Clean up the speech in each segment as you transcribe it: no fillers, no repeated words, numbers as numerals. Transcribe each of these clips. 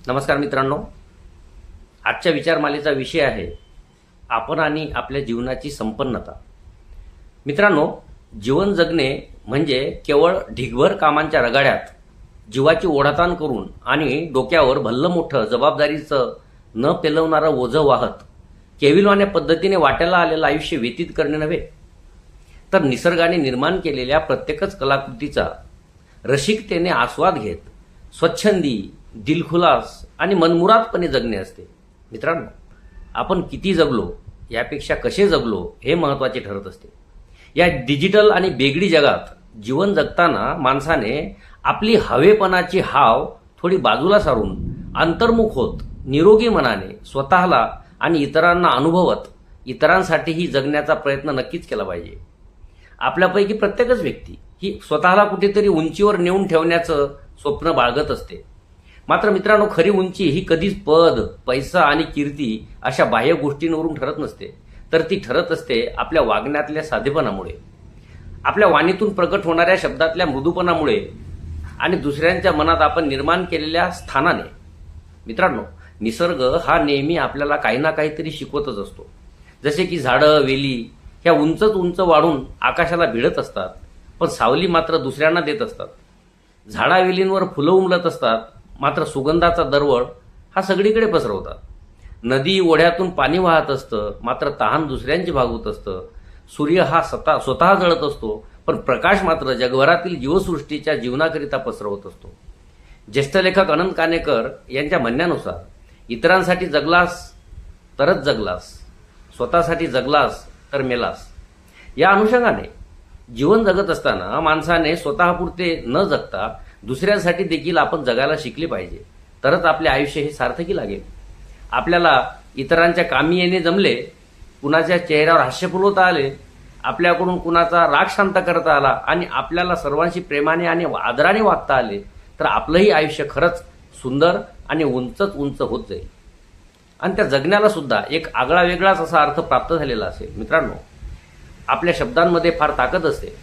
नमस्कार मित्रांनो, आजच्या विचारमालेचा विषय आहे आपण आणि आपल्या जीवनाची संपन्नता। मित्रांनो, जीवन जगणे म्हणजे केवळ ढिगभर कामांच्या रगाड्यात जीवाची ओढाताण करून आणि डोक्यावर भल्लं मोठं जबाबदारीचं न पेलवणारं ओझं वाहत केविलवाण्या पद्धतीने वाट्याला आलेलं आयुष्य व्यतीत करणे नव्हे, तर निसर्गाने निर्माण केलेल्या प्रत्येकच कलाकृतीचा रसिकतेने आस्वाद घेत स्वच्छंदी, दिलखुलास आणि मनमुरादपणे जगणे असते। मित्रांनो, आपण किती जगलो यापेक्षा कसे जगलो हे महत्त्वाचे ठरत असते। या डिजिटल आणि बेगडी जगात जीवन जगताना माणसाने आपली हवेपणाची हाव थोडी बाजूला सारून अंतर्मुख होत निरोगी मनाने स्वतःला आणि इतरांना अनुभवत इतरांसाठीही जगण्याचा प्रयत्न नक्कीच केला पाहिजे। आपल्यापैकी प्रत्येकच व्यक्ती ही स्वतःला कुठेतरी उंचीवर नेऊन ठेवण्याचं स्वप्न बाळगत असते। मात्र मित्रांनो, खरी उंची ही कधीच पद, पैसा आणि कीर्ती अशा बाह्य गोष्टींवरून ठरत नसते, तर ती ठरत असते आपल्या वागण्यातल्या साधेपणामुळे, आपल्या वाणीतून प्रकट होणाऱ्या शब्दातल्या मृदूपणामुळे आणि दुसऱ्यांच्या मनात आपण निर्माण केलेल्या स्थानाने। मित्रांनो, निसर्ग हा नेहमी आपल्याला काही ना काहीतरी शिकवतच असतो। जसे की झाडं, वेली ह्या उंचच उंच वाढून आकाशाला भिडत असतात, पण सावली मात्र दुसऱ्यांना देत असतात। झाडावेलींवर फुलं उमलत असतात, मात्र सुगंधाचा दरवळ हा सगळीकडे पसरवतात। नदी ओढ्यातून पाणी वाहत असतं, मात्र तहान दुसऱ्यांची भागवत असतं। सूर्य हा स्वतः जळत असतो, पण प्रकाश मात्र जगभरातील जीवसृष्टीच्या जीवनाकरिता पसरवत असतो। ज्येष्ठ लेखक अनंत काणेकर यांच्या म्हणण्यानुसार, इतरांसाठी जगलास तरच जगलास, स्वतःसाठी जगलास तर मेलास। या अनुषंगाने जीवन जगत असताना माणसाने स्वतःपुरते न जगता दुसऱ्यांसाठी देखील आपण जगायला शिकले पाहिजे, तरच आपले आयुष्य हे सार्थकी लागेल। आपल्याला इतरांच्या कामी येणे जमले, कुणाच्या चेहऱ्यावर हास्य फुलवता आले, आपल्याकडून कुणाचा राग शांत करता आला आणि आपल्याला सर्वांशी प्रेमाने आणि आदराने वागता आले, तर आपलंही आयुष्य खरंच सुंदर आणि उंचच उंच होत जाईल आणि त्या जगण्याला सुद्धा एक आगळा वेगळाच असा अर्थ प्राप्त झालेला असेल। मित्रांनो, आपल्या शब्दांमध्ये फार ताकद असते।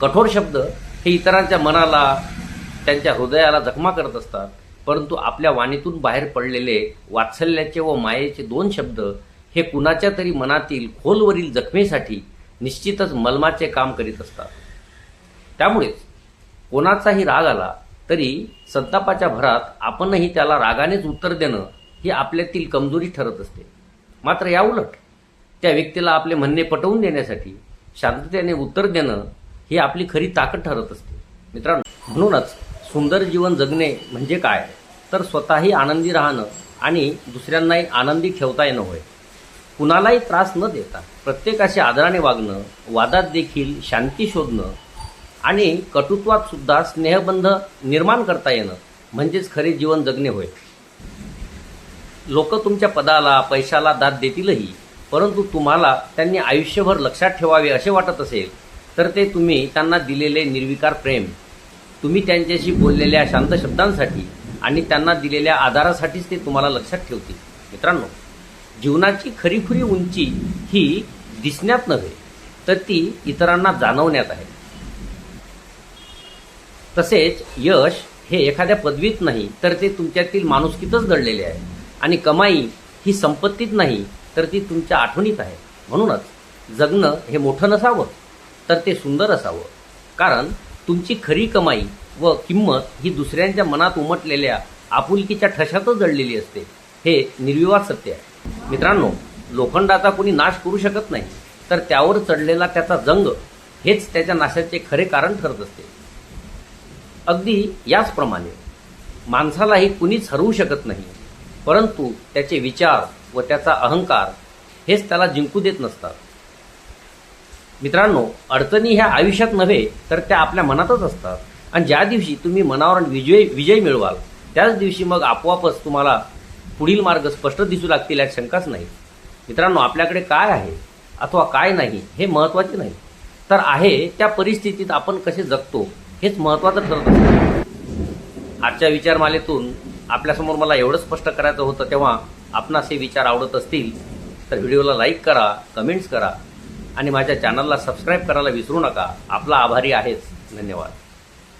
कठोर शब्द हे इतरांच्या मनाला, त्यांच्या हृदयाला जखमा करत असतात, परंतु आपल्या वाणीतून बाहेर पडलेले वात्सल्याचे व मायेचे दोन शब्द हे कुणाच्या तरी मनातील खोलवरील जखमेसाठी निश्चितच मलमाचे काम करीत असतात। त्यामुळेच कोणाचाही राग आला तरी संतापाच्या भरात आपणही त्याला रागानेच उत्तर देणं ही आपल्यातील कमजोरी ठरत असते। मात्र याउलट त्या व्यक्तीला आपले म्हणणे पटवून देण्यासाठी शांततेने उत्तर देणं ही आपली खरी ताकद ठरत असते। मित्रांनो, म्हणूनच सुंदर जीवन जगणे म्हणजे काय, तर स्वतःही आनंदी राहणं आणि दुसऱ्यांनाही आनंदी ठेवता येणं होय। कुणालाही त्रास न देता प्रत्येकाशी आदराने वागणं, वादात देखील शांती शोधणं आणि कटुत्वात सुद्धा स्नेहबंध निर्माण करता येणं म्हणजेच खरे जीवन जगणे होय। लोक तुमच्या पदाला, पैशाला दाद देतीलही, परंतु तुम्हाला त्यांनी आयुष्यभर लक्षात ठेवावे असे वाटत असेल, तर ते तुम्ही त्यांना दिलेले निर्विकार प्रेम, तुम्ही त्यांच्याशी बोललेल्या शांत शब्दांसाठी आणि त्यांना दिलेल्या आधारासाठीच ते तुम्हाला लक्षात ठेवतील। मित्रांनो, जीवनाची खरीखुरी उंची ही दिसण्यात नव्हे, तर ती इतरांना जाणवण्यात आहे। तसेच यश हे एखाद्या पदवीत नाही, तर ते तुमच्यातील माणुसकीतच दडलेले आहे आणि कमाई ही संपत्तीत नाही, तर ती तुमच्या आठवणीत आहे। म्हणूनच जगणं हे मोठं नसावं, तर ते सुंदर असावं, कारण तुमची खरी कमाई व किंमत ही दुसऱ्यांच्या मनात उमटलेल्या आपुलकीच्या ठशातच जडलेली असते, हे निर्विवाद सत्य आहे। मित्रांनो, लोखंडाचा कोणी नाश करू शकत नाही, तर त्यावर चढलेला त्याचा जंग हेच त्याच्या नाशाचे खरे कारण ठरत असते। अगदी याचप्रमाणे माणसालाही कुणीच हरवू शकत नाही, परंतु त्याचे विचार व त्याचा अहंकार हेच त्याला जिंकू देत नसतात। मित्रांनो, अडचणी ह्या आयुष्यात नव्हे, तर त्या आपल्या मनातच असतात आणि ज्या दिवशी तुम्ही मनावर विजय मिळवाल, त्याच दिवशी मग आपोआपच तुम्हाला पुढील मार्ग स्पष्ट दिसू लागतील, यात शंकाच नाही। मित्रांनो, आपल्याकडे काय आहे अथवा काय नाही हे महत्त्वाचे नाही, तर आहे त्या परिस्थितीत आपण कसे जगतो हेच महत्त्वाचं ठरत असतं। आजच्या विचारमालेतून आपल्यासमोर मला एवढं स्पष्ट करायचं होतं, तेव्हा आपणास हे विचार आवडत असतील तर व्हिडिओला लाईक करा, कमेंट्स करा आणि माझ्या चॅनलला सबस्क्राईब करायला विसरू नका। आपला आभारी आहेच। धन्यवाद।